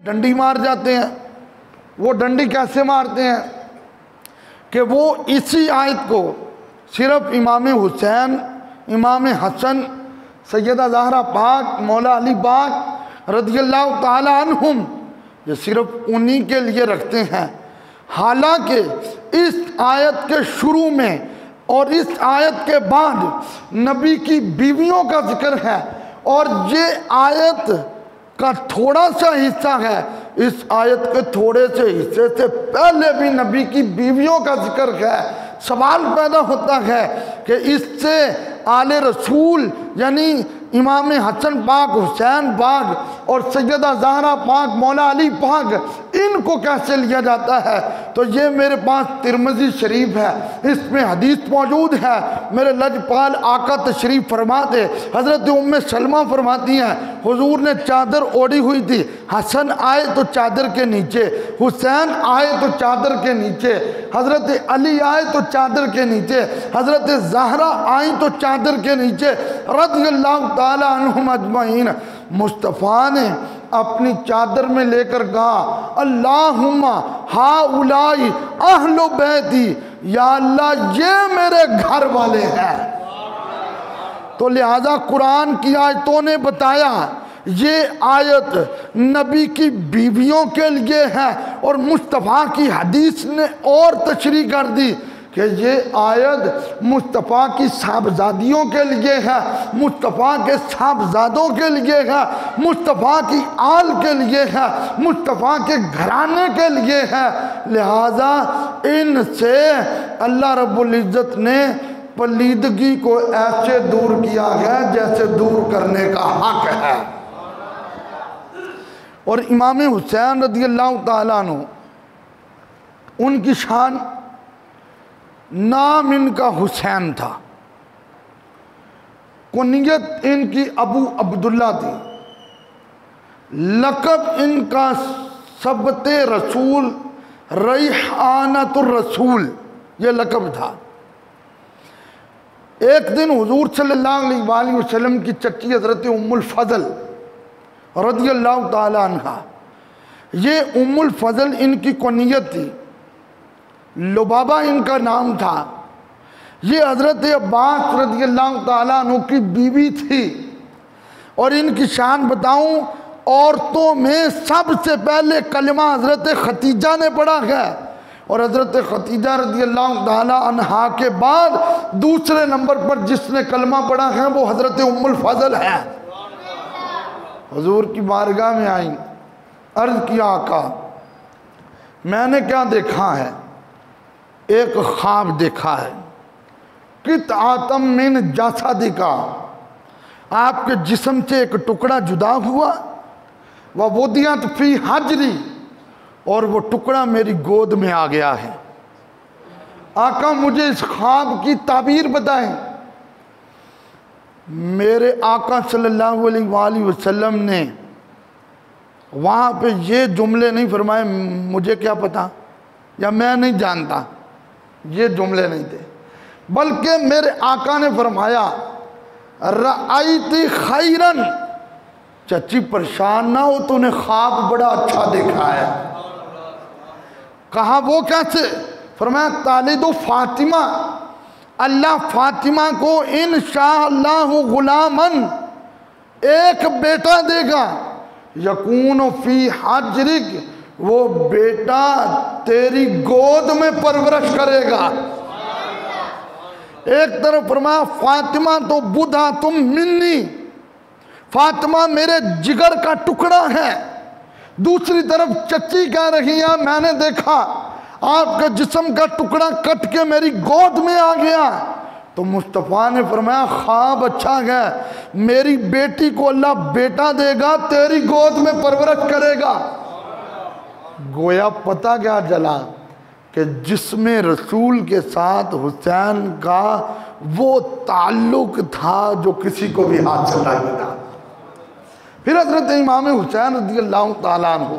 डंडी मार जाते हैं। वो डंडी कैसे मारते हैं कि वो इसी आयत को सिर्फ इमाम हुसैन, इमाम हसन, सैयदा ज़हरा पाक, मौला अली पाक रज़ियल्लाहु ताला अन्हुम, ये सिर्फ उन्हीं के लिए रखते हैं। हालांकि इस आयत के शुरू में और इस आयत के बाद नबी की बीवियों का जिक्र है और ये आयत का थोड़ा सा हिस्सा है। इस आयत के थोड़े से हिस्से से पहले भी नबी की बीवियों का जिक्र है। सवाल पैदा होता है कि इससे आले रसूल यानी इमाम हसन पाक, हुसैन पाक और सैयदा ज़हरा पाक, मौला अली पाक, इनको कैसे लिया जाता है? तो ये मेरे पास तिरमिज़ी शरीफ है, इसमें हदीस मौजूद है। मेरे लजपाल आका तशरीफ़ फरमाते, हज़रत उम्मे सलमा फरमाती हैं हुजूर ने चादर ओढ़ी हुई थी, हसन आए तो चादर के नीचे, हुसैन आए तो चादर के नीचे, हज़रत अली आए तो चादर के नीचे, हज़रत ज़हरा आई तो चादर के नीचे, रज़ियल्लाहु ताला अन्हुम अजमईन। मुस्तफ़ा ने अपनी चादर में लेकर कहा, अल्लाहुम्मा हाउलाई अहलो बैती, या अल्लाह ये मेरे घर वाले हैं। तो लिहाजा कुरान की आयतों ने बताया ये आयत नबी की बीवियों के लिए है और मुस्तफ़ा की हदीस ने और तशरीह कर दी कि ये आयत मुस्तफ़ा की साहबजादियों के लिए है, मुस्तफ़ा के साहबजादों के लिए है, मुस्तफ़ा की आल के लिए है, मुस्तफ़ा के घराने के लिए है। लिहाजा इनसे अल्लाह रब्बुल इज़्ज़त ने पलीदगी को ऐसे दूर किया है जैसे दूर करने का हक है। और इमाम हुसैन रज़ियल्लाहु ताला अन्हु, उनकी शान, नाम इनका हुसैन था, कुनियत इनकी अबू अब्दुल्ला थी, लक़ब इनका सबते रसूल, रैहानतुर रसूल ये लक़ब था। एक दिन हुजूर सल्लल्लाहु अलैहि वसल्लम की चच्ची हज़रत उम्मुल फ़ज़ल रज़ियल्लाहु ताला अन्हा, ये उम्मुल फ़ज़ल इनकी कुनियत थी, लुबाबा इनका नाम था। ये हज़रत अब्बास रज़ियल्लाहु ताला अन्हु की बीवी थी। और इनकी शान बताऊं, औरतों में सबसे पहले कलमा हज़रत खतीजा ने पढ़ा है और हज़रत खतीजा रज़ियल्लाहु ताला अन्हा के बाद दूसरे नंबर पर जिसने कलमा पढ़ा है वो हज़रत उम्मुल फ़ज़ल है। हुजूर की बारगाह में आई, अर्ज़ किया, आका मैंने क्या देखा है? एक ख्वाब देखा है, कित आतम मिन जासादिका, आपके जिस्म से एक टुकड़ा जुदा हुआ, वह वुदियत फी हजरी, और वो टुकड़ा मेरी गोद में आ गया है। आका मुझे इस ख्वाब की ताबीर बताएं। मेरे आका सल्लल्लाहु अलैहि वसल्लम ने वहाँ पे ये जुमले नहीं फरमाए मुझे क्या पता या मैं नहीं जानता, ये जुमले नहीं थे, बल्कि मेरे आका ने फरमाया रआइती खैरन, चच्ची परेशान ना हो, तूने ख्वाब बड़ा अच्छा देखा है। कहा वो कैसे? फरमाया तालिदु फातिमा, अल्लाह फातिमा को इंशाअल्लाहु गुलामन, एक बेटा देगा, यकून फी हजरिक, वो बेटा तेरी गोद में परवरिश करेगा। एक तरफ फरमाया फातिमा तो बुधा तुम मिन्नी, फातिमा मेरे जिगर का टुकड़ा है। दूसरी तरफ चच्ची कह रही है मैंने देखा आपका जिस्म का टुकड़ा कट के मेरी गोद में आ गया। तो मुस्तफ़ा ने फरमाया ख्वाब अच्छा है, मेरी बेटी को अल्लाह बेटा देगा, तेरी गोद में परवरिश करेगा। गोया पता क्या चला कि जिस्म रसूल के साथ हुसैन का वो ताल्लुक था जो किसी को भी हासिल नहीं था। फिर हज़रत इमाम हुसैन रज़ियल्लाहु ताला अन्हु,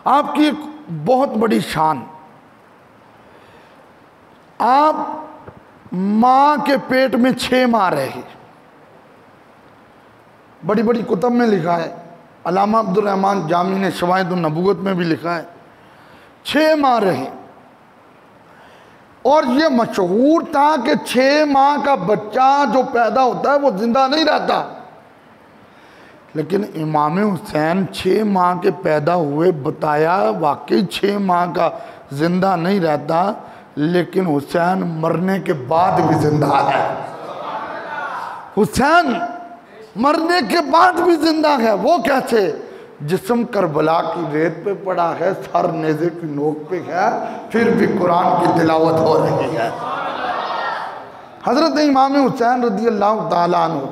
आपकी एक बहुत बड़ी शान, आप माँ के पेट में 6 माह रहे। बड़ी बड़ी कुतब में लिखा है अल्लामा अब्दुल रहमान जामी ने शवाहिदुन नबूवत में भी लिखा है 6 माह रहे। और ये मशहूर था कि 6 माह का बच्चा जो पैदा होता है वो जिंदा नहीं रहता, लेकिन इमाम हुसैन 6 माह के पैदा हुए, बताया वाकई 6 माह का जिंदा नहीं रहता, लेकिन हुसैन मरने के बाद भी जिंदा है। हुसैन मरने के बाद भी जिंदा है। वो कैसे? जिस्म करबला की रेत पे पड़ा है, सर नेज़े की नोक पे है, फिर भी कुरान की तिलावत हो रही है। हज़रत इमाम हुसैन रज़ी अल्लाह ताला अन्हु,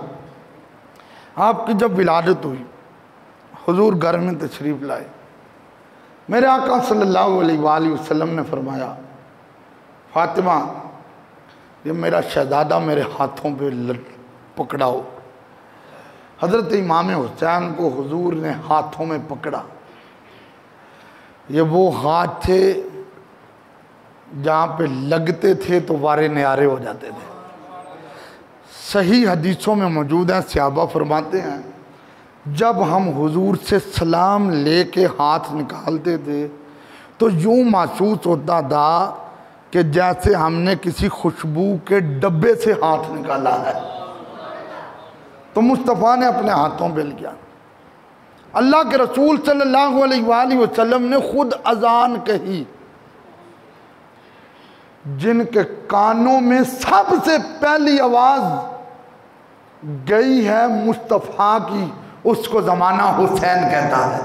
आपकी जब विलादत हुई, हुजूर घर में तशरीफ़ लाए, मेरे आका सल्लल्लाहु अलैहि वसल्लम ने फरमाया, फातिमा ये मेरा शहज़ादा मेरे हाथों पे पकड़ाओ। हज़रत इमाम हुसैन को हुजूर ने हाथों में पकड़ा। ये वो हाथ थे जहाँ पे लगते थे तो वारे न्यारे हो जाते थे। सही हदीसों में मौजूद है, सहाबा फरमाते हैं जब हम हुजूर से सलाम लेके हाथ निकालते थे तो यूँ महसूस होता था कि जैसे हमने किसी खुशबू के डब्बे से हाथ निकाला है। तो मुस्तफ़ा ने अपने हाथों पे लिया। अल्लाह के रसूल सल्लल्लाहु अलैहि वसल्लम ने खुद अजान कही, जिनके कानों में सबसे पहली आवाज़ गई है मुस्तफ़ा की, उसको ज़माना हुसैन कहता है।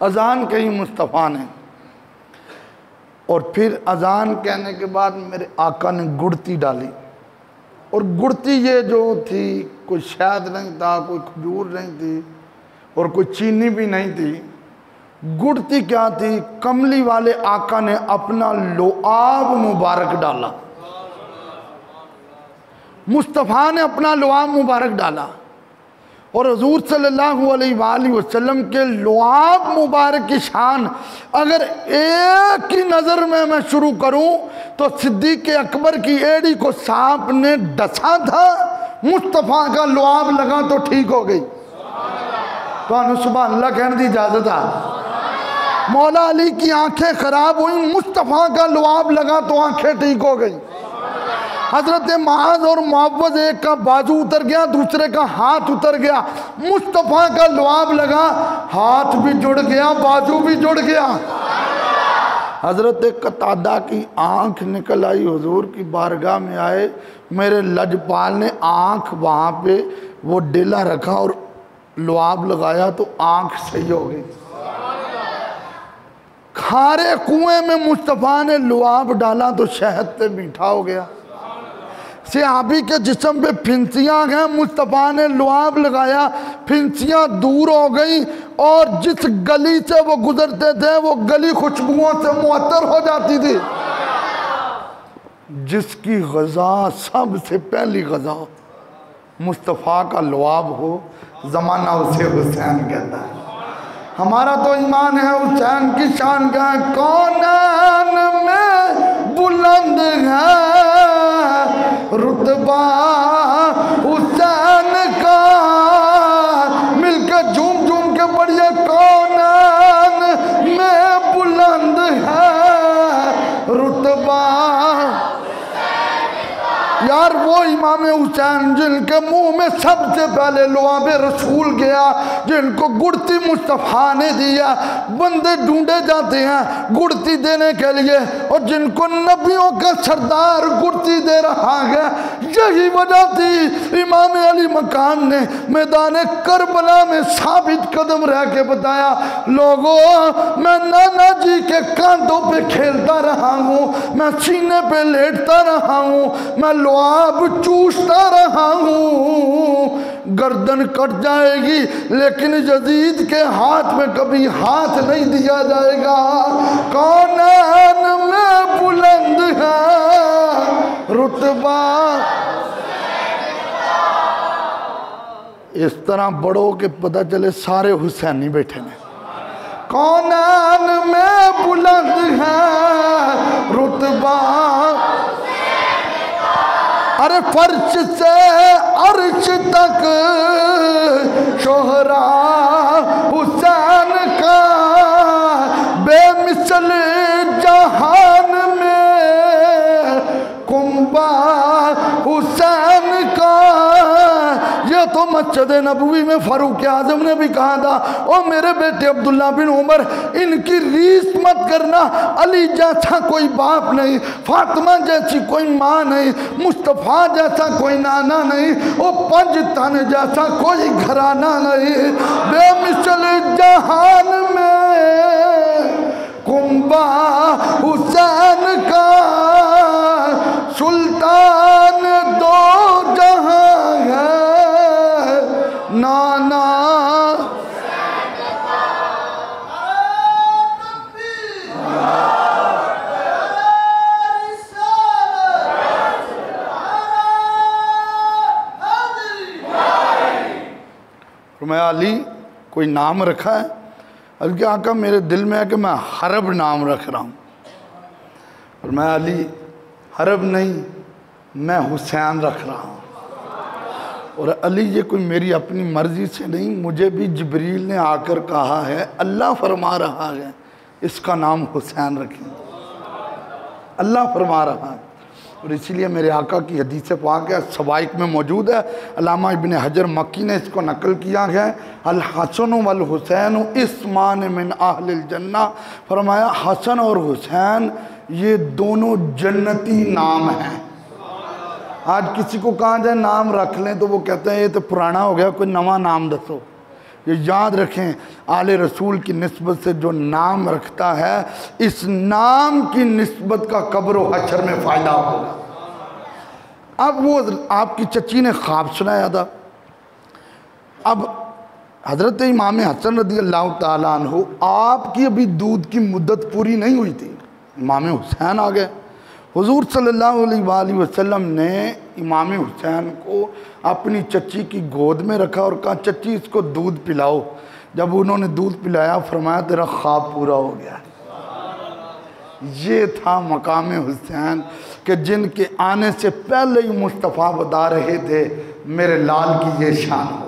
अजान कही मुस्तफ़ा ने, और फिर अजान कहने के बाद मेरे आका ने गुड़ती डाली। और गुड़ती ये जो थी, कोई शहद नहीं था, कोई खजूर नहीं थी, और कोई चीनी भी नहीं थी। गुड़ती क्या थी? कमली वाले आका ने अपना लुआब मुबारक डाला। मुस्तफ़ा ने अपना लुआब मुबारक डाला, और हुजूर सल्लल्लाहु अलैहि वसल्लम के लुआब मुबारक की शान अगर एक ही नज़र में मैं शुरू करूं तो सिद्दीक़ अकबर की एड़ी को सांप ने डसा था, मुस्तफ़ा का लुआब लगा तो ठीक हो गई। तो सुभान अल्लाह कहने की इजाज़त है। मौला अली की आंखें खराब हुई, मुस्तफ़ा का लुआब लगा तो आंखें ठीक हो गई। हज़रत माज और मुअव्वज़, एक का बाजू उतर गया, दूसरे का हाथ उतर गया, मुस्तफ़ा का लुआब लगा, हाथ भी जुड़ गया, बाजू भी जुड़ गया। हज़रत कतादा की आंख निकल आई, हुजूर की बारगाह में आए, मेरे लजपाल ने आंख वहाँ पे वो डेला रखा और लुआब लगाया तो आंख सही हो गई। खारे कुएं में मुस्तफ़ा ने लुआब डाला तो शहद से मीठा हो गया। सहाबी के जिस्म पे फिंसियाँ हैं, मुस्तफ़ा ने लुआब लगाया, फिंसियाँ दूर हो गई, और जिस गली से वो गुजरते थे वो गली खुशबुओं से मुअत्तर हो जाती थी। जिसकी ग़ज़ा सबसे पहली ग़ज़ा मुस्तफ़ा का लुआब हो, ज़माना उसे हुसैन कहता है। हमारा तो ईमान है हुसैन की शान का, कौनान में बुलंद है रुतबा हुसैन का, मिलकर झूम झूम के पढ़िए, कौनान में बुलंद है रुतबा। यार वो इमाम हुसैन जिनके मुंह में सबसे पहले लुआब रसूल गया, जिनको गुड़ती मुस्तफ़ा ने दिया। बंदे ढूंढे जाते हैं गुड़ती देने के लिए, और जिनको नबियों का सरदार गुड़ती दे रहा है। यही वजह थी इमाम अली मकाम ने मैदान करबला में साबित कदम रह के बताया, लोगों मैं नाना जी के कांधों पे खेलता रहा हूँ, मैं सीने पे लेटता रहा हूँ, मैं लुआब चूसता रहा हूँ। गर्दन कट जाएगी लेकिन यजीद के हाथ में कभी हाथ नहीं दिया जाएगा। कौनान में बुलंद है रुतबा। इस तरह बड़ों के पता चले सारे हुसैनी बैठे हैं। कौनान में बुलंद है रुतबा। अरे फर्श से अर्श तक शोहरा हुसैन का, बेमिसल जहान में कुंबा हुसैन का। ये तो मस्जिद नबवी में फारूक आजम ने भी कहा था, ओ मेरे बेटे अब्दुल्ला बिन उमर, इनकी रीस मत करना। अली जैसा कोई बाप नहीं, फातिमा जैसी कोई माँ नहीं, मुस्तफ़ा जैसा कोई नाना नहीं, ओ पंज तन जैसा कोई घराना नहीं। बेमिसल जहान में कुंबा हुसैन का, सुल्तान दो जहां है नाना। मैं अली कोई नाम रखा है? बल्कि आका मेरे दिल में है कि मैं हरब नाम रख रहा हूँ। और मैं अली हरब नहीं, मैं हुसैन रख रहा हूँ। और अली ये कोई मेरी अपनी मर्जी से नहीं, मुझे भी जिब्रील ने आकर कहा है, अल्लाह फरमा रहा है इसका नाम हुसैन रखें, अल्लाह फरमा रहा है। और इसीलिए मेरे आका की हदीस पाक है, सवाइक में मौजूद है, अल्लामा इब्न हजर मक्की ने इसको नकल किया है। अल हसन वल हुसैन इस्मान मिन अहलिल जन्ना, फरमाया हसन और हुसैन ये दोनों जन्नती नाम हैं। आज किसी को कहा जाए नाम रख लें तो वो कहते हैं ये तो पुराना हो गया, कोई नवा नाम दसो। ये याद रखें, आले रसूल की निस्बत से जो नाम रखता है, इस नाम की निस्बत का कब्र व हशर में फ़ायदा होगा। अब वो आपकी चची ने ख्वाब सुनाया था। अब हज़रत इमाम हसन रज़ी अल्लाह ताला अन्हु, आपकी अभी दूध की मुद्दत पूरी नहीं हुई थी, इमाम हुसैन आ गए। हुजूर सल्लल्लाहु अलैहि वसल्लम ने इमाम हुसैन को अपनी चच्ची की गोद में रखा और कहा चच्ची इसको दूध पिलाओ। जब उन्होंने दूध पिलाया फरमाया तेरा ख्वाब पूरा हो गया। ये था मकाम हुसैन कि जिनके आने से पहले ही मुस्तफ़ा बता रहे थे मेरे लाल की ये शान हो गई।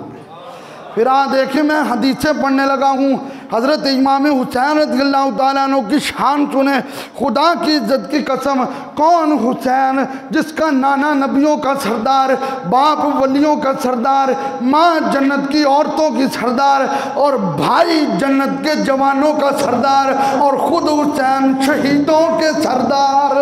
फिर देखिए मैं हदीसें पढ़ने लगा हूँ, हज़रत इमाम हुसैन रज़ियल्लाहु ताला अन्हु की शान सुने। खुदा की इज़्ज़त की कसम, कौन हुसैन जिसका नाना नबियों का सरदार, बाप वलियों का सरदार, माँ जन्नत की औरतों की सरदार और भाई जन्नत के जवानों का सरदार और ख़ुद हुसैन शहीदों के सरदार।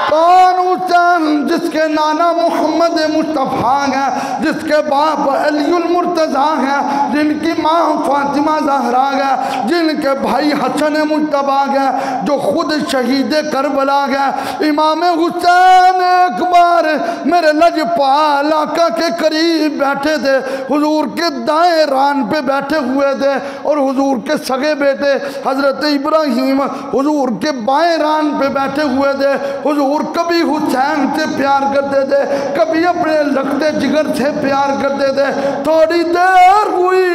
कौन हुसैन जिसके नाना मोहम्मद मुस्तफ़ा है, जिसके बाप अलीउल मुर्तज़ा है, जिनकी माँ फातिमा ज़हरा है, जिनके भाई हसन मुज्तबा है, जो खुद शहीद करबला है। इमाम हुसैन एक बार मेरे लजपाल आका के करीब बैठे थे, हुजूर के दाएं रान पे बैठे हुए थे और हुजूर के सगे बेटे हज़रत इब्राहीम हुजूर के बाएं रान पे बैठे हुए थे। हुजूर कभी हुसैन से प्यार करते थे, कभी अपने लगते जिगर से प्यार करते थे। थोड़ी देर हुई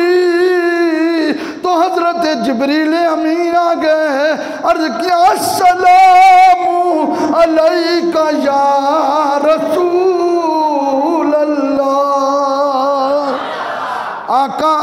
तो हजरत जिब्रील अमीन आ गए, अर्ज किया अस्सलामु अलैका या रसूल अल्लाह। आका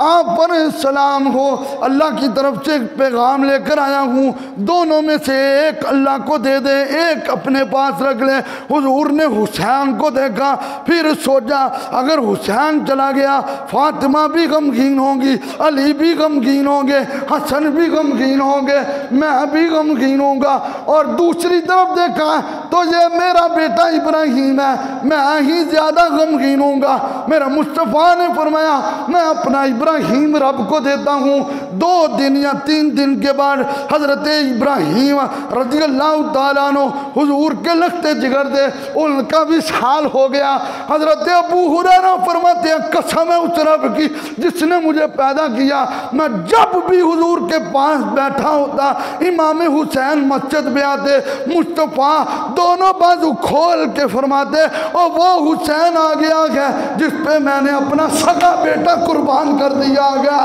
आप पर सलाम हो, अल्लाह की तरफ से एक पैगाम लेकर आया हूँ, दोनों में से एक अल्लाह को दे दे, एक अपने पास रख ले। हुजूर ने हुसैन को देखा, फिर सोचा अगर हुसैन चला गया फातिमा भी गमगीन होंगी, अली भी गमगीन होंगे, हसन भी गमगीन होंगे, मैं भी गमगीन होऊंगा। और दूसरी तरफ देखा तो ये मेरा बेटा इब्राहीम है, मैं ही ज़्यादा गमगीन होऊंगा। मेरा मुस्तफ़ा ने फरमाया मैं अपना इब्राहीम रब को देता हूँ। 2 दिन या 3 दिन के बाद हज़रत इब्राहीम रज़ियल्लाहु ताला अन्हु हुजूर के लगते जिगर थे, उनका भी साल हो गया। हज़रत अबू हुरैरा फरमाते हैं कसम है उस रब की जिसने मुझे पैदा किया, मैं जब भी हुजूर के पास बैठा होता इमाम हुसैन मस्जिद में आते, मुस्तफ़ा दोनों बाजू खोल के फरमाते और वो हुसैन आ गया है जिस पे मैंने अपना सगा बेटा कुर्बान कर दिया गया।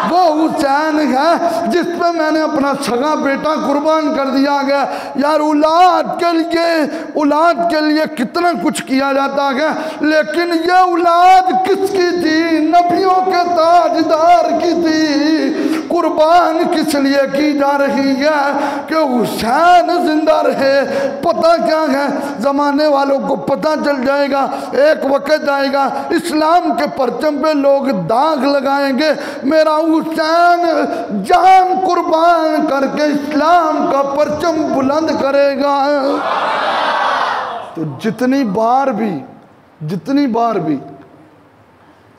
वो हुसैन है जिस पे मैंने अपना सगा बेटा कुर्बान कर दिया गया। यार औलाद के लिए कितना कुछ किया जाता है, लेकिन ये औलाद किसकी थी? नबियों के ताजदार की थी। कुर्बान किस लिए की जा रही है? कि हुसैन जिंदा रहे। पता क्या है, जमाने वालों को पता चल जाएगा, एक वक्त आएगा इस्लाम के परचम पे लोग दाग लगाएंगे, मेरा हुसैन जान कुर्बान करके इस्लाम का परचम बुलंद करेगा। तो जितनी बार भी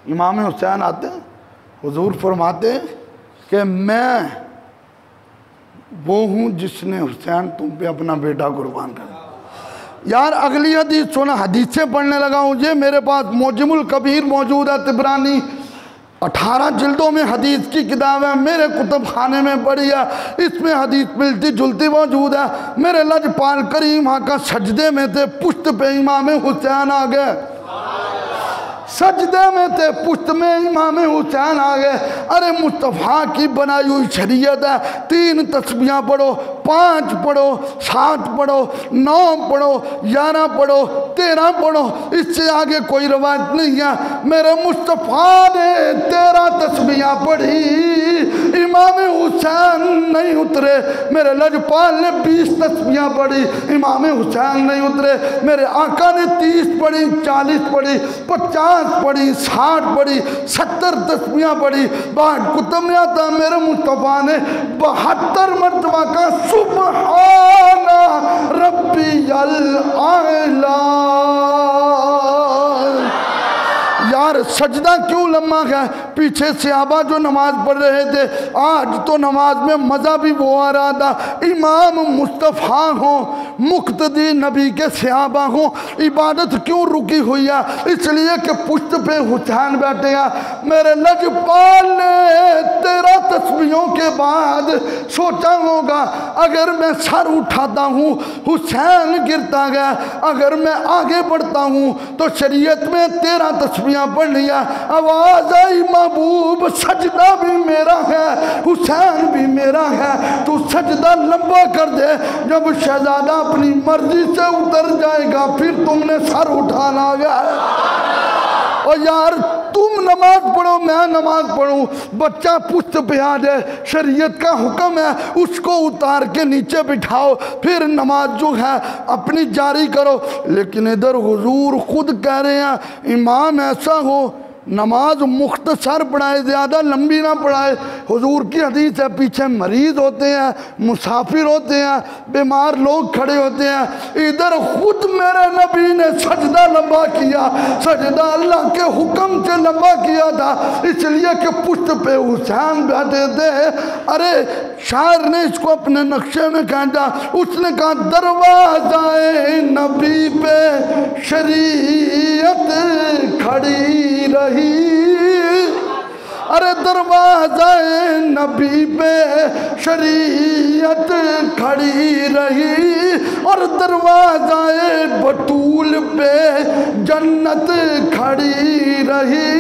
इमाम हुसैन आते हैं, हुजूर फरमाते हैं कि मैं वो हूँ जिसने हुसैन तुम पे अपना बेटा कुर्बान कर। यार अगली हदीस सुना, हदीसें पढ़ने लगा हूँ। ये मेरे पास मोजमुल कबीर मौजूद है, तिबरानी 18 जिल्दों में हदीस की किताब है, मेरे कुतुब खाने में पड़ी है। इसमें हदीस मिलती जुलती मौजूद है। मेरे लजपाल करीम आका सजदे में थे, पुश्त पे इमाम हुसैन आ गए। सजदे में थे, पुश्त में इमाम हुसैन आ गए। अरे मुस्तफ़ा की बनाई हुई शरीयत है, 3 तस्बीहां पढ़ो, 5 पढ़ो, 7 पढ़ो, 9 पढ़ो, 11 पढ़ो, 13 पढ़ो, इससे आगे कोई रवायत नहीं है। मेरे मुस्तफ़ा ने 13 तस्बीहां पढ़ी, इमाम हुसैन नहीं उतरे। मेरे लजपाल ने 20 तस्बीहां पढ़ी, इमाम हुसैन नहीं उतरे। मेरे आका ने 30 पढ़ी, 40 पढ़ी, 50 पढ़ी, 60 पढ़ी, 70 तस्बीहां पढ़ी। बाद कुतुब में आता मेरे मुस्तफ़ा ने 72 मरतबा का सुब्हाना रब्बियल आला। यार सजदा क्यों लम्बा है? पीछे सहाबा जो नमाज पढ़ रहे थे, आज तो नमाज में मज़ा भी वो आ रहा था। इमाम मुस्तफ़ा हो, मुक्तदी नबी के सहाबा हो, इबादत क्यों रुकी हुई है? इसलिए कि पुश्त पे हुसैन बैठे हैं। मेरे लजपाल ने 13 तस्बीहों के बाद सोचा होगा, अगर मैं सर उठाता हूँ हुसैन गिरता गया, अगर मैं आगे बढ़ता हूँ तो शरीयत में 13 तस्बीहां पढ़ लिया। आवाज आई महबूब सजदा भी मेरा है, हुसैन भी मेरा है, तू सजदा लंबा कर दे। जब शहजादा अपनी मर्जी से उतर जाएगा फिर तुमने सर उठाना है। और यार तुम नमाज पढ़ो, मैं नमाज पढ़ूं, बच्चा पुश्त पे आ जाए, शरीयत का हुक्म है उसको उतार के नीचे बिठाओ, फिर नमाज जो है अपनी जारी करो। लेकिन इधर हुजूर खुद कह रहे हैं इमाम ऐसा हो नमाज मुख्तसर पढ़ाए, ज़्यादा लंबी ना पढ़ाए। हुजूर की हदीस है, पीछे मरीज़ होते हैं, मुसाफिर होते हैं, बीमार लोग खड़े होते हैं। इधर खुद मेरे नबी ने सजदा लंबा किया, सजदा अल्लाह के हुक्म से लंबा किया था, इसलिए कि पुश्त पे हुसैन बैठे थे। अरे शायर ने इसको अपने नक्शे में काटा, उसने कहा दरवाज़ाए नबी पे शरीयत खड़ी रही। अरे दरवाज़ाए नबी पे शरीयत खड़ी रही, और दरवाज़ाए बतूल पे जन्नत खड़ी रही।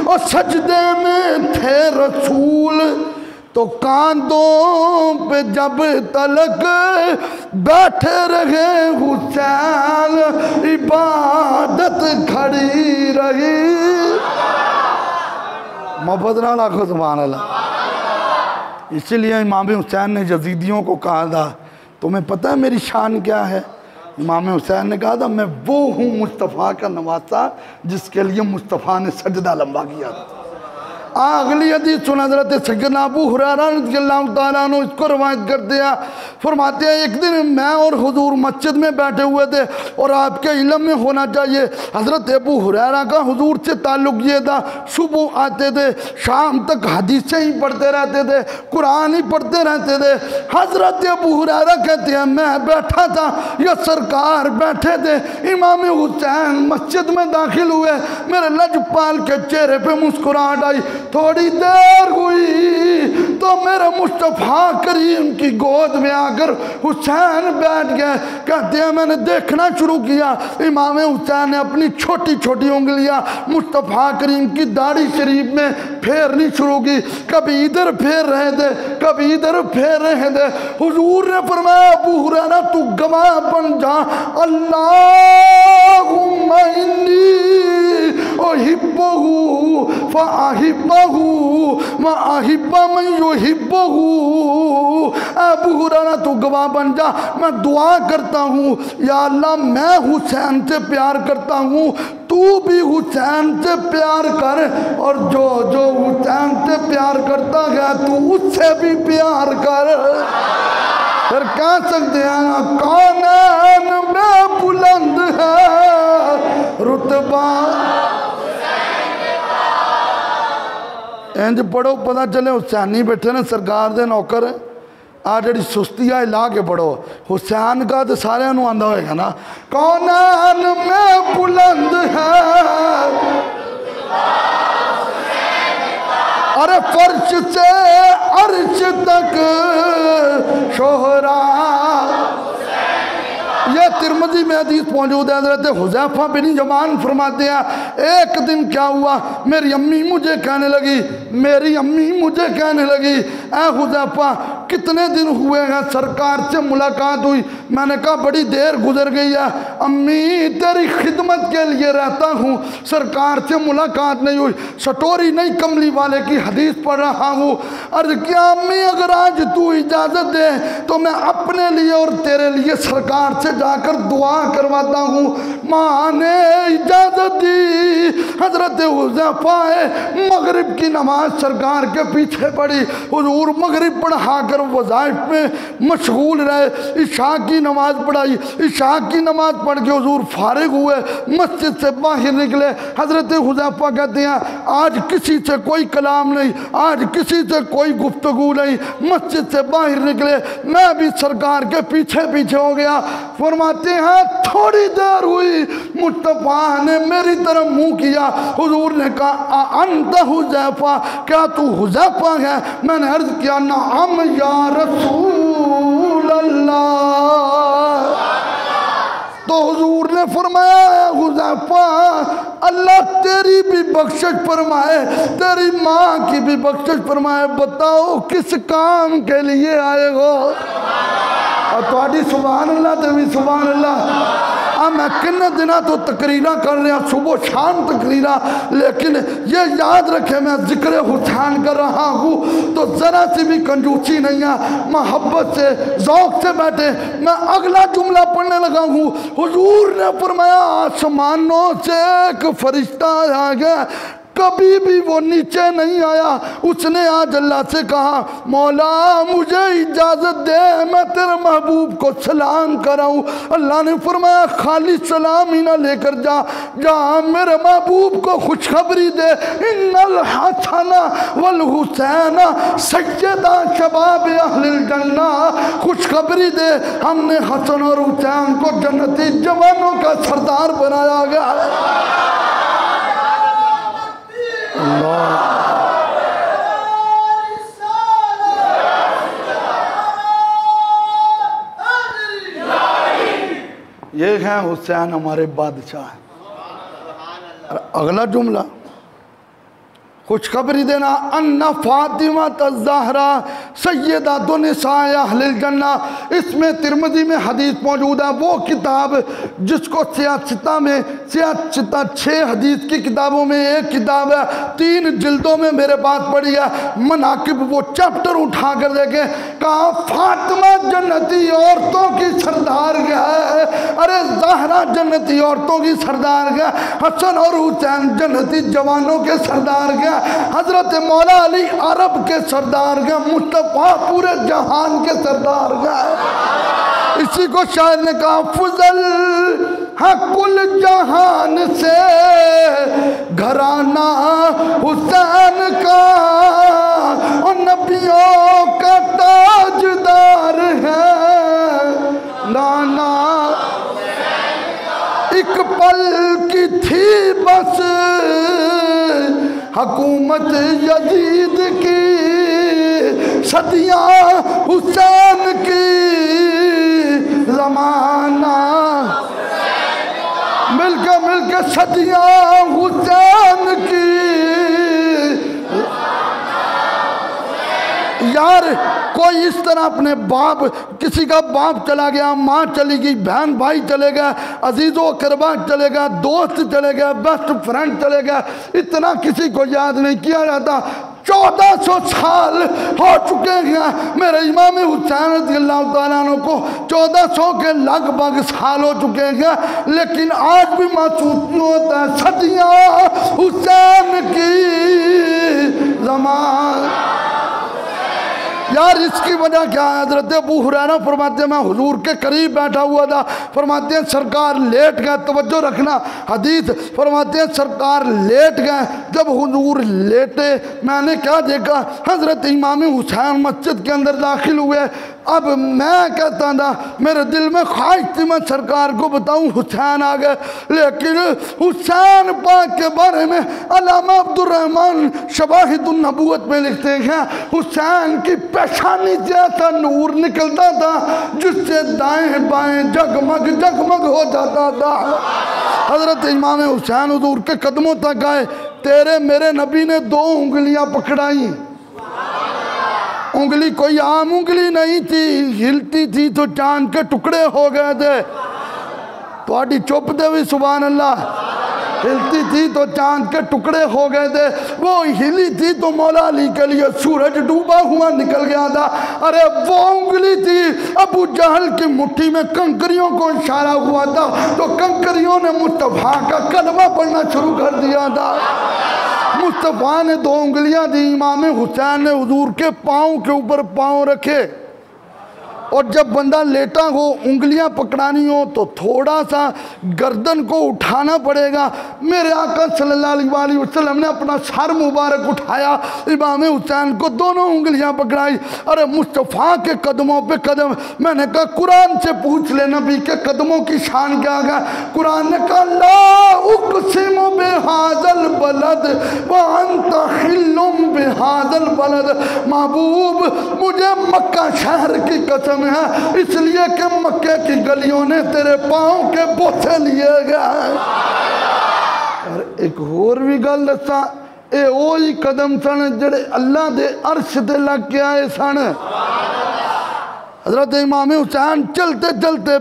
और सजदे में थे रसूल तो कांधों पे जब तलक बैठे रहे हुसैन, इबादत खड़ी रही। मोहब्बत ना लाखो सुभान अल्लाह। इसीलिए इमाम हुसैन ने यजीदियों को कहा था, तुम्हें पता है मेरी शान क्या है? इमाम हुसैन ने कहा था मैं वो हूँ मुस्तफ़ा का नवासा जिसके लिए मुस्तफ़ा ने सजदा लंबा किया था। अगली हदीस सुन, हज़रत सैयदना अबू हुरैरा रज़ियल्लाहु ताला अन्हु इसको रवायत करते हैं, फरमाते हैं एक दिन मैं और हुजूर मस्जिद में बैठे हुए थे, और आपके इल्म में होना चाहिए हज़रत अबू हुरैरा का हुजूर से ताल्लुक़ ये था, सुबह आते थे शाम तक हदीसें ही पढ़ते रहते थे, कुरान ही पढ़ते रहते थे। हज़रत अबू हुरैरा कहते हैं मैं बैठा था या सरकार बैठे थे, इमाम हुसैन मस्जिद में दाखिल हुए, मेरे लजपाल के चेहरे पे मुस्कुराहट आई। थोड़ी देर हुई तो मेरे मुस्तफ़ा करीम की गोद में आकर हुसैन बैठ गए। कहते हैं मैंने देखना शुरू किया, इमाम हुसैन ने अपनी छोटी छोटी उंगलियां मुस्तफ़ा करीम की दाढ़ी शरीफ में फेरनी शुरू की। कभी इधर फेर रहे थे, कभी इधर फेर रहे थे। हुजूर ने फरमाया अबू हुरैरा तू गवाह बन जा, अल्लाहुम्मा इन्नी उहिब्बुहु फअहिब्बहु व अहिब्बा मन युहिब्बुहु। अबू हुरैरा तू गवाह बन जा, मैं दुआ करता हूँ या अल्लाह मैं हुसैन से प्यार करता हूँ, तू भी हुसैन से प्यार कर, और जो जो हुसैन से प्यार करता गया तू उससे भी प्यार कर। फिर कह सकते हैं कौनैन में बुलंद है रुतबा। इंज पढ़ो पता चले हुसैनी बैठे ने सरकार दे नौकर। आ जी सुस्ती है ला के पढ़ो, हुसैन का तो सारे आंदा होएगा ना। कौनैन में बुलंद है, अरे फर्श से अर्श तक शोहरा। ये तिरमिज़ी में हदीस मौजूद है। हज़रत हुज़ैफ़ा बिन यमान फरमाते हैं एक दिन क्या हुआ, मेरी अम्मी मुझे कहने लगी, मेरी अम्मी मुझे कहने लगी ऐ हुज़ैफ़ा कितने दिन हुए हैं सरकार से मुलाकात हुई। मैंने कहा बड़ी देर गुजर गई है अम्मी, तेरी खिदमत के लिए रहता हूँ, सरकार से मुलाकात नहीं हुई। सटोरी नहीं कमली वाले की हदीस पढ़ रहा हूँ। अर्ज़ किया अम्मी अगर आज तू इजाज़त दे तो मैं अपने लिए और तेरे लिए सरकार से जाकर दुआ करवाता हूँ। माँ ने इजाज़त दी। हज़रत हुज़ैफ़ा मगरिब की नमाज सरकार के पीछे पड़ी। हुजूर मगरिब पढ़ा कर वज़ाइफ में मशगूल रहे। इशा की नमाज पढ़ाई, इशा की नमाज पढ़ के हुजूर फारिग हुए, मस्जिद से बाहर निकले। हज़रत हुज़ैफ़ा कहते हैं आज किसी से कोई कलाम नहीं, आज किसी से कोई गुफ्तगू नहीं। मस्जिद से बाहर निकले, मैं भी सरकार के पीछे पीछे हो गया। फरमाते हैं थोड़ी देर हुई, मुस्तफ़ा ने मेरी तरफ मुंह किया। हुजूर ने कहा अंत हुज़ैफ़ा, क्या तू हुज़ैफ़ा है? मैंने अर्ज़ किया नाम या रसूल अल्लाह। तो हुजूर ने फरमाया हुज़ैफ़ा अल्लाह तेरी भी बख्शिश फरमाए, तेरी माँ की भी बख्शिश फरमाए। बताओ किस काम के लिए आए हो? और थोड़ी सुभान अल्लाह तो भी सुभान अल्लाह। मैं किन्ने दिनों तो तकरीरा कर रहा, सुबह शाम तकरीरा, लेकिन ये याद रखे मैं जिक्र हुसैन कर रहा हूँ तो ज़रा सी भी कंजूसी नहीं है। मोहब्बत से ज़ौक़ से बैठे। मैं अगला जुमला पढ़ने लगा हूँ। हुजूर ने फरमाया आसमानों से एक फरिश्ता आ गया, कभी भी वो नीचे नहीं आया। उसने आज अल्लाह से कहा मौला मुझे इजाज़त दे मैं तेरे महबूब को सलाम कराऊं। अल्लाह ने फरमाया खाली सलाम ही ना लेकर जा, जा मेरे महबूब को खुशखबरी दे इन्नल हसना वल हुसैना सय्यदा शबाब अहलिल जन्ना। खुशखबरी दे हमने हसन और हुसैन को जन्नती जवानों का सरदार बनाया गया। ये हैं हुसैन हमारे बादशाह। अगला जुमला खुशखबरी देना अन्ना फातिमा तज़हरा सय्यदातु निसाए अहलिल जन्ना। इसमें तिरमिज़ी में हदीस मौजूद है। वो किताब जिसको सियासता में सियासता 6 हदीस की किताबों में एक किताब है, 3 जिल्दों में मेरे पास पड़ी है। मनाकिब वो चैप्टर उठा कर देखे, कहा फातिमा जन्नती औरतों की सरदार है, अरे ज़हरा जन्नती औरतों की सरदार है, हसन और हुसैन जन्नती जवानों के सरदार है, हजरत मौला अली अरब के सरदार गए, मुस्तफ़ा पूरे जहान के सरदार गए। इसी को शायर ने कहा फजल कुल जहान से घराना हुसैन का और नबियों का ताजदार है नाना। एक पल की थी बस हुकूमत यजीद की, सदियां हुसैन की ज़माना, मिलके सदियां हुसैन की। यार कोई इस तरह अपने बाप, किसी का बाप चला गया, माँ चली गई, बहन भाई चले गए, अजीज़ो अकरबा चले गए, दोस्त चले गए, बेस्ट फ्रेंड चले गए, इतना किसी को याद नहीं किया जाता। 1400 साल हो चुके हैं मेरे इमाम हुसैन रज़ियल्लाहु ताला अन्हु को, 1400 के लगभग साल हो चुके हैं, लेकिन आज भी महसूस नहीं होता है सदियां हुसैन की ज़मान। यार इसकी वजह क्या है? हज़रत अबू हुरैरा फरमाते हैं मैं हुजूर के करीब बैठा हुआ था, फरमाते हैं सरकार लेट गए, तवज्जो रखना हदीस, फरमाते हैं सरकार लेट गए, जब हुजूर लेटे मैंने क्या देखा, हज़रत इमाम हुसैन मस्जिद के अंदर दाखिल हुए। अब मैं कहता था, मेरे दिल में ख्वाहिश थी मैं सरकार को बताऊं हुसैन आ गए, लेकिन हुसैन पाक के बारे में अल्लामा अब्दुर्रहमान शवाहिदुन नबूवत में लिखते हैं, हुसैन की पेशानी जैसा नूर निकलता था जिससे दाएं बाएं जगमग जगमग हो जाता था। हजरत इमाम हुसैन हुजूर के कदमों तक आए, तेरे मेरे नबी ने 2 उंगलियां पकड़ाई, उंगली कोई आम उंगली नहीं थी, हिलती थी तो चांद के टुकड़े हो गए थे। तो चुप दे भी सुभान अल्लाह, हिलती थी तो चांद के टुकड़े हो गए थे, वो हिली थी तो मौला अली के लिए सूरज डूबा हुआ निकल गया था। अरे वो उंगली थी अबू जहल की मुट्ठी में कंकरियों को इशारा हुआ था तो कंकरियों ने मुस्तफा का कलमा पढ़ना शुरू कर दिया था। मुस्तफा ने 2 उंगलियां दी, इमाम हुसैन ने हुजूर के पाँव के ऊपर पाँव रखे, और जब बंदा लेटा हो उंगलियां पकड़ानी हो तो थोड़ा सा गर्दन को उठाना पड़ेगा। मेरे आका सल्लल्लाहु अलैहि वसल्लम ने अपना सर मुबारक उठाया, इमाम हुसैन को दोनों उंगलियां पकड़ाई। अरे मुस्तफ़ा के कदमों पे कदम, मैंने कहा कुरान से पूछ ले नबी के कदमों की शान क्या है। कुरान ने कहा ला उक़सिमु बिहाज़ल बलद व अंत हिल्लुम बिहाज़ल बलद, महबूब मुझे मक्का शहर की कसम है, इसलिए कि मक्के की गलियों ने तेरे पाँव के बोसे लिए गए। और एक और भी गल दसा, ए ओही कदम सन जेड़े अल्लाह दे अर्श ते लग के आए सन। हजरत इमाम हुसैन चलते चलते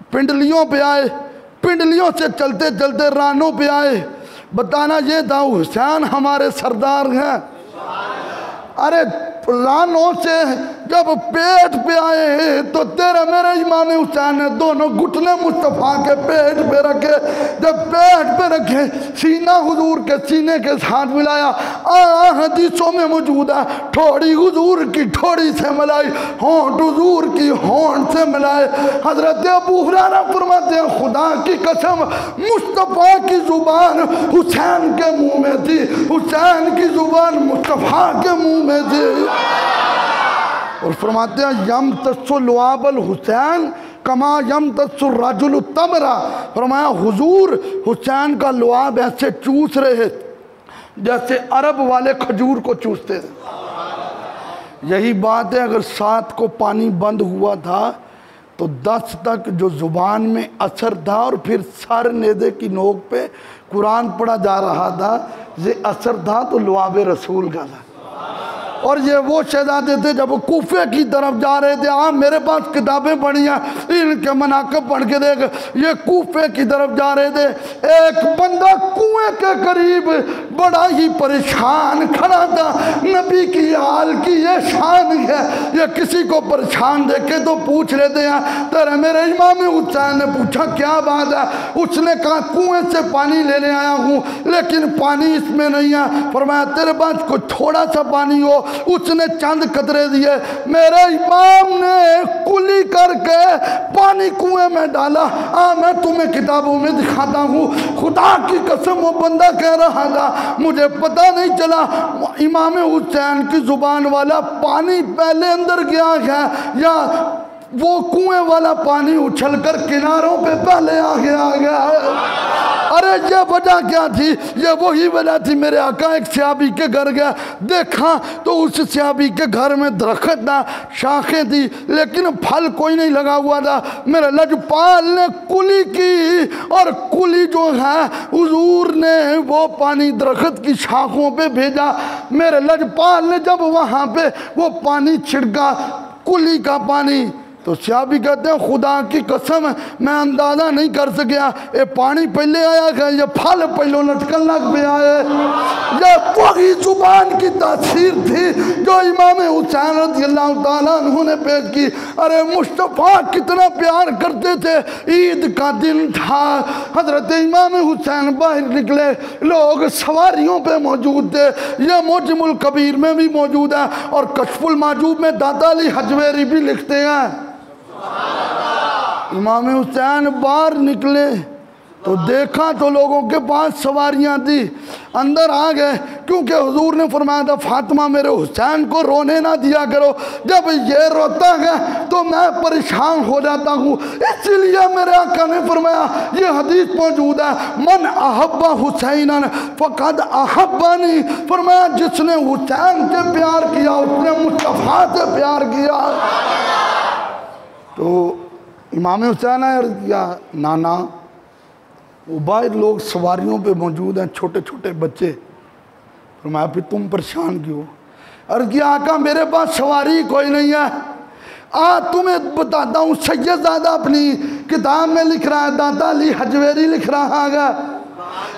पिंडलियों पे आए, पिंडलियों से चलते चलते रानों पे आए। बताना ये था हुसैन हमारे सरदार हैं। अरे रानों से जब पेट पे आए तो तेरे मेरे इमाम हुसैन ने दोनों घुटने मुस्तफ़ा के पेट पे रखे। जब पेट पे रखे सीना हुजूर के सीने के साथ मिलाया। हदीसों में मौजूद है ठोड़ी हुजूर की ठोड़ी से मिलाई, होंठ हुजूर की होंठ से मिलाए। हजरत अबू हुरैरा फरमाते हैं खुदा की कसम मुस्तफ़ा की जुबान हुसैन के मुंह में थी, हुसैन की जुबान मुस्तफ़ा के मुंह में थी। और फरमाते हैं यम तस्सुलवाबल हुसैन कमा यम तस्सुर्रजुल तमरा। फरमाया हुजूर हुसैन का लुआब ऐसे चूस रहे जैसे अरब वाले खजूर को चूसते थे। यही बात है, अगर 7 को पानी बंद हुआ था तो 10 तक जो ज़ुबान में असर था और फिर सर नेज़े की नोक पे कुरान पढ़ा जा रहा था, ये असर था तो लुआब रसूल का था। और ये वो शहजादे थे जब कूफे की तरफ जा रहे थे। हाँ मेरे पास किताबें पढ़ी हैं, इनके मनाक़िब पढ़ के देख, ये कूफे की तरफ जा रहे थे। एक बंदा कुएं के करीब बड़ा ही परेशान खड़ा था। नबी की हाल की ये शान है, ये किसी को परेशान देखे तो पूछ लेते हैं। तेरे मेरे इमाम हुसैन ने पूछा क्या बात है। उसने कहा कुएं से पानी लेने आया हूँ लेकिन पानी इसमें नहीं है। फरमाया तेरे पास कुछ थोड़ा सा पानी हो। उसने चंद कतरे दिए, मेरे इमाम ने कुली करके पानी कुएं में डाला। मैं तुम्हें किताबों में दिखाता हूँ। खुदा की कसम वो बंदा कह रहा था मुझे पता नहीं चला इमाम हुसैन की जुबान वाला पानी पहले अंदर गया है या वो कुएं वाला पानी उछलकर किनारों पे पहले आ गया है। अरे ये वजह क्या थी? ये वही वजह थी, मेरे आका एक सहाबी के घर गया, देखा तो उस सहाबी के घर में दरख्त था, शाखें थी, लेकिन फल कोई नहीं लगा हुआ था। मेरे लजपाल ने कुली की, और कुली जो है हुजूर ने वो पानी दरख्त की शाखों पे भेजा। मेरे लजपाल ने जब वहाँ पे वो पानी छिड़का, कुली का पानी, तो सहाबी कहते हैं खुदा की कसम मैं अंदाज़ा नहीं कर सकिया, ये पानी पहले आया है, ये फल पहले लटकन लग पे आए। ये वही जुबान की तासीर थी जो इमाम हुसैन रज़ियल्लाहु ताला अन्हु ने पेश की। अरे मुस्तफ़ा कितना प्यार करते थे। ईद का दिन था, हजरत इमाम हुसैन बाहर निकले, लोग सवारियों पे मौजूद थे। यह मुजमुल कबीर में भी मौजूद है, और कशफुल माजूब में दाता अली हजवेरी भी लिखते हैं। इमाम हुसैन बाहर निकले तो देखा तो लोगों के पास सवारियां थी, अंदर आ गए, क्योंकि हुजूर ने फरमाया था फातिमा मेरे हुसैन को रोने ना दिया करो, जब ये रोता है तो मैं परेशान हो जाता हूँ। इसलिए मेरे आका ने फरमाया, ये हदीस मौजूद है, मन अहब्बा हुसैनन फ़क़द अहब्बनी, फरमाया जिसने हुसैन से प्यार किया उसने मुस्तफ़ा से प्यार किया। तो इमाम हुसैन ने अर्ज़ किया, नाना वो बाहर लोग सवारियों पे मौजूद हैं, छोटे छोटे बच्चे। फरमाया फिर तुम परेशान क्यों? अर्ज़ किया आका मेरे पास सवारी कोई नहीं है। तुम्हें बताता हूँ, सैयदज़ादा अपनी किताब में लिख रहा है, दाता अली हजवेरी लिख रहा है,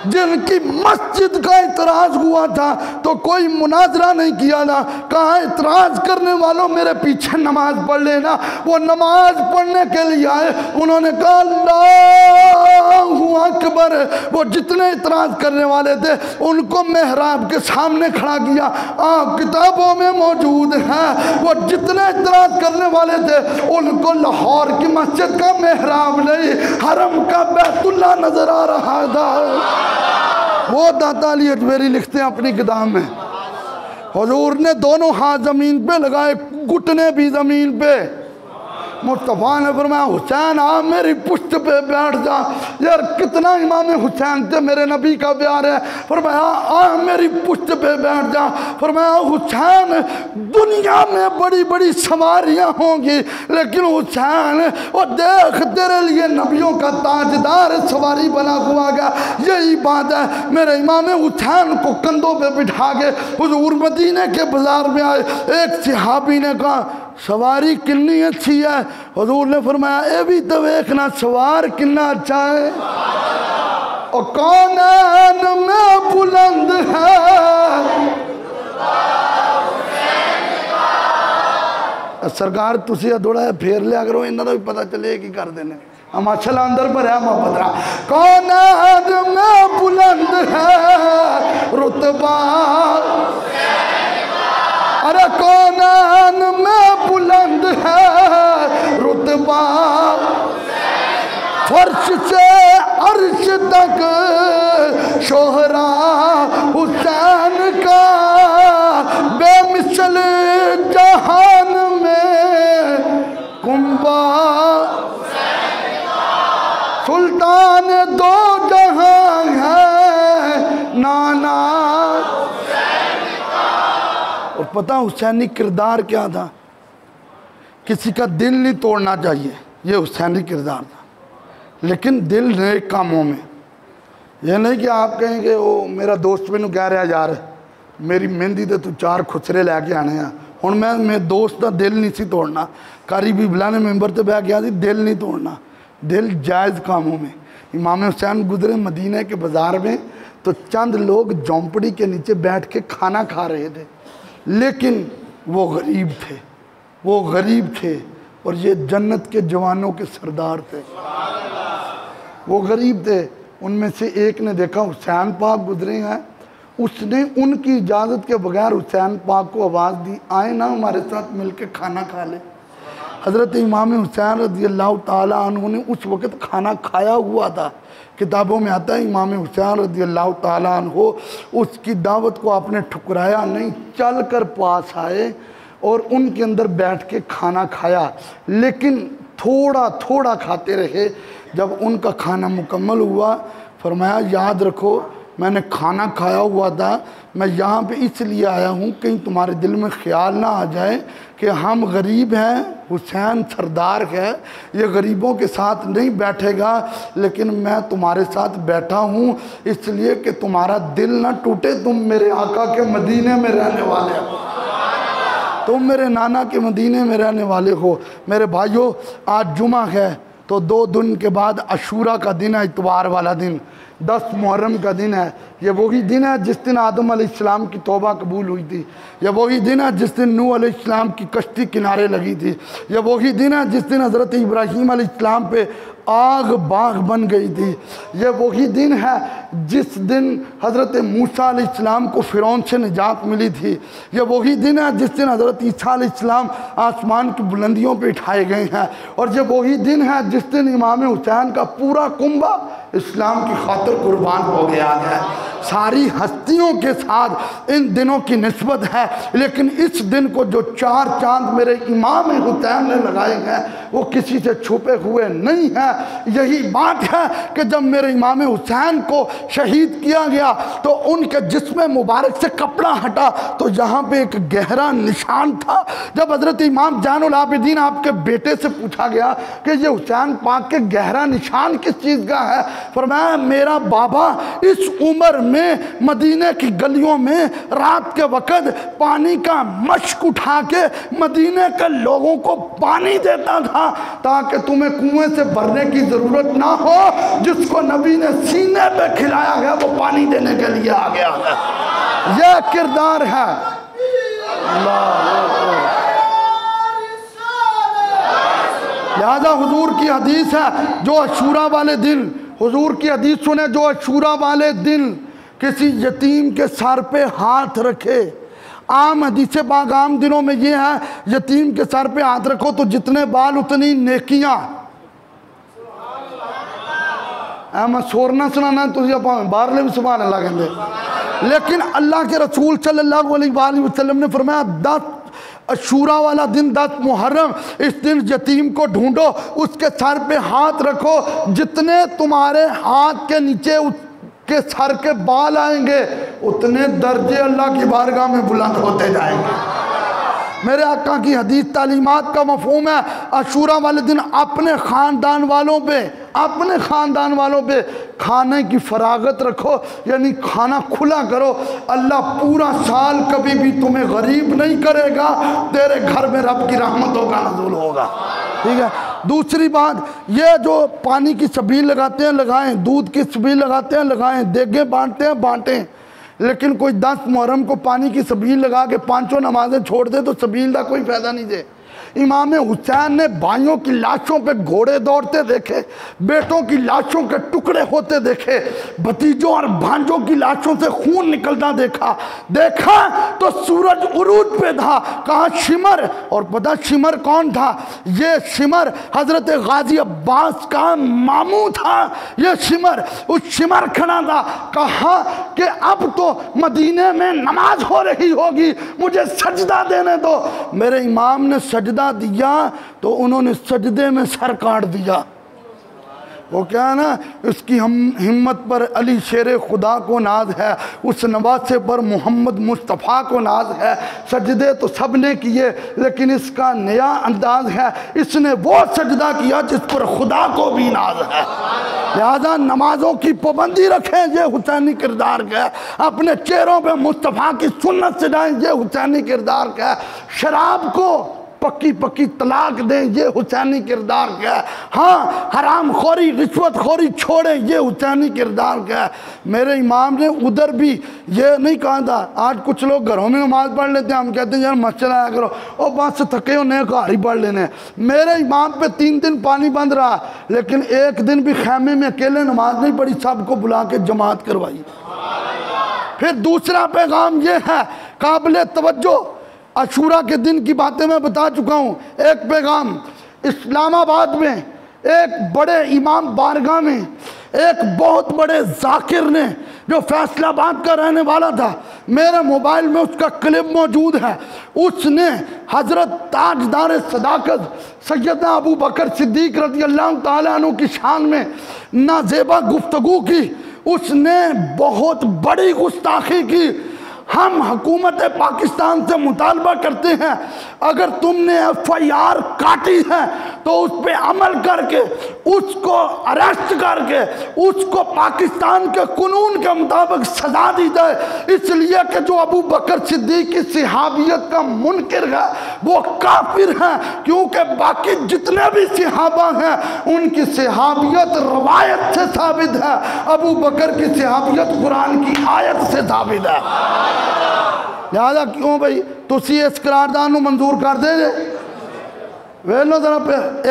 जिनकी मस्जिद का इतराज़ हुआ था तो कोई मुनाजरा नहीं किया था, कहा इतराज़ करने वालों मेरे पीछे नमाज पढ़ लेना। वो नमाज पढ़ने के लिए आए, उन्होंने कहा अल्लाहु अकबर। वो जितने इतराज़ करने वाले थे उनको मेहराब के सामने खड़ा किया, किताबों में मौजूद है। वो जितने इतराज़ करने वाले थे उनको लाहौर की मस्जिद का मेहराब नहीं, हरम का बैतुल्ला नजर आ रहा था। वो दाता अली हजवेरी लिखते हैं अपनी किताब में, हुजूर ने दोनों हाथ ज़मीन पे लगाए, घुटने भी ज़मीन पे। मुस्तफ़ा ने फरमाया हुसैन आ मेरी पुश्त पे बैठ जा। यार कितना इमाम हुसैन से मेरे नबी का प्यार है। फरमाया आ मेरी पुश्त पे बैठ जा। फरमाया हुसैन दुनिया में बड़ी बड़ी सवारियाँ होंगी, लेकिन हुसैन वो देख तेरे लिए नबियों का ताजदार सवारी बना हुआ गया। यही बात है, मेरे इमाम हुसैन को कंधों पे बिठा के हुजूर मदीने के बाजार में आए। एक सहाबी ने कहा सवारी कितनी अच्छी है। हुजूर ने फरमाया ये भी तो देखना सवार कितना अच्छा है, और कौन में बुलंद है। सरकार तुसी थोड़ा फेर लिया करो, इन्हों का भी पता चले कि कर देने हम अच्छा अंदर पर है मोहब्बत। कौन में बुलंद है रुतबा, अरे कौन में बुलंद है रुतबा, फर्श से अर्श तक शोहरा हुसैन का, बेमिसल जहान में कुंबा, सुल्तान दो जहां है नाना। और पता हुसैनी किरदार क्या था? किसी का दिल नहीं तोड़ना चाहिए, ये हुसैनी किरदार था, लेकिन दिल नेक कामों में। यह नहीं कि आप कहेंगे वो मेरा दोस्त मैनू कह रहा यार मेरी मेहंदी तो तू 4 खुसरे लैके आने हैं, हुण मैं दोस्त का दिल नहीं सी तोड़ना। कारी बीबला ने मैंबर से बह गया दिल नहीं तोड़ना, दिल जायज़ कामों में। इमाम हुसैन गुजरे मदीने के बाज़ार में तो चंद लोग झोंपड़ी के नीचे बैठ के खाना खा रहे थे, लेकिन वो गरीब थे, वो गरीब थे, और ये जन्नत के जवानों के सरदार थे। वो गरीब थे। उनमें से एक ने देखा हुसैन पाक गुजरे हैं, उसने उनकी इजाज़त के बगैर हुसैन पाक को आवाज़ दी आए ना हमारे साथ मिलकर खाना खा ले। हज़रत इमाम हुसैन रज़ियल्लाहु ताला अन्हु ने उस वक़्त खाना खाया हुआ था। किताबों में आता है इमाम हुसैन रज़ियल्लाहु ताला अन्हु उसकी दावत को आपने ठुकराया नहीं, चल कर पास आए और उनके अंदर बैठ के खाना खाया, लेकिन थोड़ा थोड़ा खाते रहे। जब उनका खाना मुकम्मल हुआ फरमाया याद रखो मैंने खाना खाया हुआ था, मैं यहाँ पे इसलिए आया हूँ कहीं तुम्हारे दिल में ख्याल ना आ जाए कि हम गरीब हैं, हुसैन सरदार है, ये गरीबों के साथ नहीं बैठेगा, लेकिन मैं तुम्हारे साथ बैठा हूँ इसलिए कि तुम्हारा दिल ना टूटे। तुम मेरे आका के मदीने में रहने वाले हो, तुम मेरे नाना के मदीने में रहने वाले हो। मेरे भाइयों, आज जुमा है तो 2 दिन के बाद अशूरा का दिन है, इतवार वाला दिन, 10 मुहर्रम का दिन है। ये वही दिन है जिस दिन आदम अलैहिस्सलाम की तौबा कबूल हुई थी। ये वही दिन है जिस दिन नूह अलैहिस्सलाम की कश्ती किनारे लगी थी। ये वही दिन है जिस दिन हज़रत इब्राहीम अलैहिस्सलाम पे आग बाग बन गई थी। ये वही दिन है जिस दिन हज़रत मूसा अलैहिस्सलाम को फ़िरौन से निजात मिली थी। ये वही दिन है जिस दिन हज़रत ईसा अलैहिस्सलाम आसमान की बुलंदियों पे उठाए गए हैं। और ये वही दिन है जिस दिन इमाम हुसैन का पूरा कुंबा इस्लाम की खातिर कुर्बान हो गया है। सारी हस्तियों के साथ इन दिनों की निस्बत है, लेकिन इस दिन को जो 4 चांद मेरे इमाम हुसैन ने लगाए हैं वो किसी से छुपे हुए नहीं हैं। यही बात है कि जब मेरे इमाम हुसैन को शहीद किया गया तो उनके जिस्म मुबारक से कपड़ा हटा तो यहाँ पे एक गहरा निशान था। जब हज़रत इमाम ज़ैनुल आबिदीन आपके बेटे से पूछा गया कि ये हुसैन पाक के गहरा निशान किस चीज़ का है, फरमाया मेरा बाबा इस उम्र में मदीने की गलियों में रात के वक़्त पानी का मश्क उठा के मदीने के लोगों को पानी देता था ताकि तुम्हें कुएं से भरने की ज़रूरत ना हो। जिसको नबी ने सीने पे खिलाया गया वो पानी देने के लिए आ गया है। यह किरदार है। लिहाजा हुजूर की हदीस है, जो अशूरा वाले दिन, हुजूर की हदीस सुने, जो अशूरा वाले दिन किसी यतीम के सर पे हाथ रखे। आम हदीस पाक आम दिनों में ये है, यतीम के सर पे हाथ रखो तो जितने बाल उतनी नेकियां। मैं शोर ना सुनाना तुझे बाहरले भी सुभान अल्लाह कहते। लेकिन अल्लाह के रसूल सल्लल्लाहु अलैहि वसल्लम ने फरमाया 10 अशूरा वाला दिन 10 मुहर्रम, इस दिन यतीम को ढूंढो, उसके सर पे हाथ रखो, जितने तुम्हारे हाथ के नीचे के सर के बाल आएंगे उतने दर्जे अल्लाह की बारगाह में बुलंद होते जाएंगे। मेरे आका की हदीस तालीमात का मफहूम है, अशूरा वाले दिन अपने ख़ानदान वालों पे खाने की फरागत रखो, यानी खाना खुला करो। अल्लाह पूरा साल कभी भी तुम्हें गरीब नहीं करेगा, तेरे घर में रब की रहमतों का नज़ुल होगा। ठीक है। दूसरी बात, ये जो पानी की छबील लगाते हैं लगाएं, दूध की छबील लगाते हैं लगाएं, देगे बांटते हैं बांटें, लेकिन कोई 10 मुहर्रम को पानी की छबील लगा के 5 नमाजें छोड़ दे तो छबील का कोई फायदा नहीं दे। इमाम हुसैन ने भाइयों की लाशों पे घोड़े दौड़ते देखे, बेटों की लाशों के टुकड़े होते देखे, भतीजों और भांजों की लाशों से खून निकलता देखा तो सूरज उरूज पे था। कहा शिमर, और पता शिमर कौन था? ये शिमर हजरत गाजी अब्बास का मामू था। ये शिमर, उस शिमर खड़ा था। कहा कि अब तो मदीने में नमाज हो रही होगी, मुझे सजदा देने दो। मेरे इमाम ने सजदा दिया तो उन्होंने सजदे में सर काट दिया। वो क्या है ना, उसकी हम हिम्मत पर अली शेर खुदा को नाज है, उस नवासे पर मोहम्मद मुस्तफ़ा को नाज है। सजदे तो सब ने किए, लेकिन इसका नया अंदाज है, इसने वो सजदा किया जिस पर खुदा को भी नाज है। लिहाजा नमाजों की पाबंदी रखें, ये हुसैनी किरदार का। अपने चेहरों पे मुस्तफ़ा की सुन्नत सजाएं, ये हुसैनी किरदार का। शराब को पक्की पक्की तलाक दें, ये हुसैनी किरदार का। हाँ, हराम खोरी रिश्वत खोरी छोड़ें, ये हुसैनी किरदार का। मेरे इमाम ने उधर भी ये नहीं कहा था। आज कुछ लोग घरों में नमाज पढ़ लेते हैं, हम कहते हैं यार मस्जिद आया करो, और बस थके हो नए घर ही पढ़ लेने। मेरे इमाम पे 3 दिन पानी बंद रहा, लेकिन एक दिन भी खैमे में अकेले नमाज नहीं पढ़ी, सबको बुला के जमात करवाई। फिर दूसरा पैगाम ये है काबिल तवज्जो, अशूरा के दिन की बातें मैं बता चुका हूँ। एक पैगाम, इस्लामाबाद में एक बड़े इमाम बारगाह में एक बहुत बड़े जाकिर ने, जो फैसलाबाद का रहने वाला था, मेरे मोबाइल में उसका क्लिप मौजूद है। उसने हज़रत ताजदार सदाकत सैयदना अबू बकर सिद्दीक़ रज़ी अल्लाह तआला अन्हु की शान में नाज़ेबा गुफ्तगू की। उसने बहुत बड़ी गुस्ताखी की। हम हुकूमत पाकिस्तान से मुतालबा करते हैं, अगर तुमने FIR काटी है तो उस पर अमल करके उसको अरेस्ट करके उसको पाकिस्तान के कानून के मुताबिक सजा दी जाए। इसलिए कि जो अबू बकर सिद्दीक की सहाबियत का मुनकिर है वो काफिर है, क्योंकि बाकी जितने भी सहाबा हैं उनकी सहाबियत रवायत से साबित है, अबू बकर की सहाबियत कुरान की आयत से साबित है। लिहाजा क्यों भाई तुसी इस करारदान को मंजूर कर दे जे? वेख लो जरा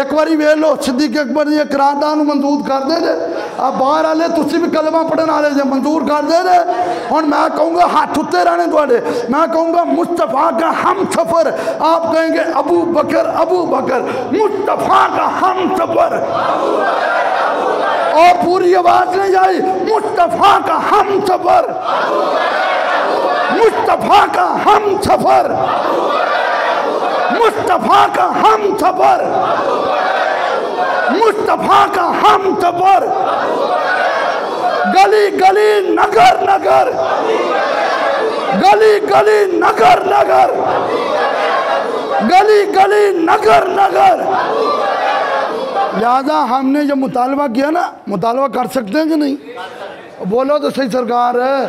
एक बारी वेख लो, सिद्दीक अकबर जी करारदान को मंजूर कर दे जे। अब बाहर वाले तुसी भी कलमा पढ़ने वाले जे मंजूर कर दे जे। और मैं कहूँगा हाथ उत्ते रहने थोड़े, मैं कहूँगा मुस्तफ़ा का हम सफ़र, आप कहेंगे अबू बकर मुस्तफ़ा का हम सफ़र, और पूरी आवाज नहीं आई, मुस्तफ़ा का हम सफ़र, मुस्तफ़ा का हम सफ़र, मुस्तफ़ा का हम सफ़र, मुस्तफ़ा का हम सफ़र। गली गली नगर नगर, गली गली नगर नगर, गली गली नगर नगर। लिहाजा हमने जो मुतालबा किया ना, मुतालबा कर सकते हैं कि नहीं? बोलो तो सही सरकार है,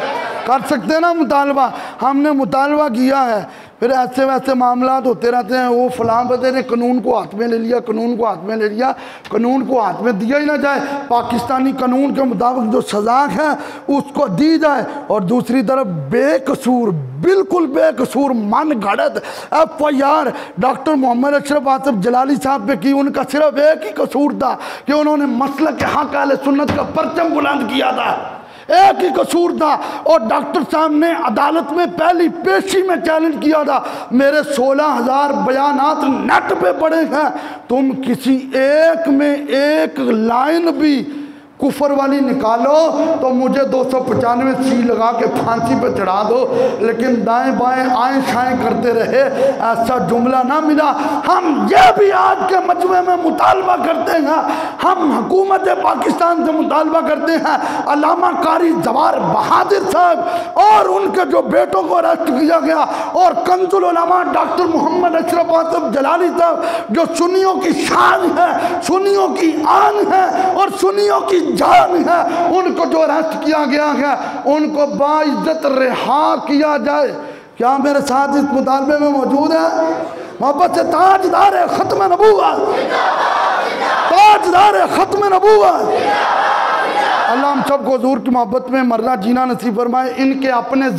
कर सकते हैं ना मुतालबा? हमने मुतालबा किया है, फिर ऐसे वैसे मामला होते रहते हैं। वो फलां बंदे ने कानून को हाथ में ले लिया, कानून को हाथ में ले लिया, कानून को हाथ में दिया ही ना जाए, पाकिस्तानी कानून के मुताबिक जो सज़ा है उसको दी जाए। और दूसरी तरफ बेकसूर, बिल्कुल बेकसूर मन घड़त FIR डॉक्टर मोहम्मद अशरफ आसिफ जलाली साहब पे की। उनका सिर्फ एक ही कसूर था कि उन्होंने मसलक के हक़ अहले सुन्नत का परचम बुलंद किया था, एक ही कसूर था। और डॉक्टर साहब ने अदालत में पहली पेशी में चैलेंज किया था, मेरे 16,000 बयानात नेट पे पड़े हैं, तुम किसी एक में एक लाइन भी कुफर वाली निकालो तो मुझे 295 सी लगा के फांसी पे चढ़ा दो। लेकिन दाएं बाएं आए शाएं करते रहे, ऐसा जुमला ना मिला। हम ये भी आज के मजमे में मुतालबा करते हैं, हम हुकूमत पाकिस्तान से मुतालबा करते हैं, अल्लामा कारी जवार बहादुर साहब और उनके जो बेटों को अरेस्ट किया गया, और कंजुल उलमा डॉक्टर मोहम्मद अशरफ आसिफ जलाली साहब जो सुन्नियों की शान है, सुन्नियों की आन है और सुन्नियों की जान है, उनको जो अरेस्ट किया गया है उनको बाइज्जत रिहा किया जाए। क्या मेरे साथ इस मुतालबे में मौजूद है? मोहब्बत से ताजदार खत्म नबूवत, ताजदार खत्म नबूवत। अल्लाह हम सबको हुजूर की मोहब्बत में मरना जीना नसीब फरमाए। इनके अपने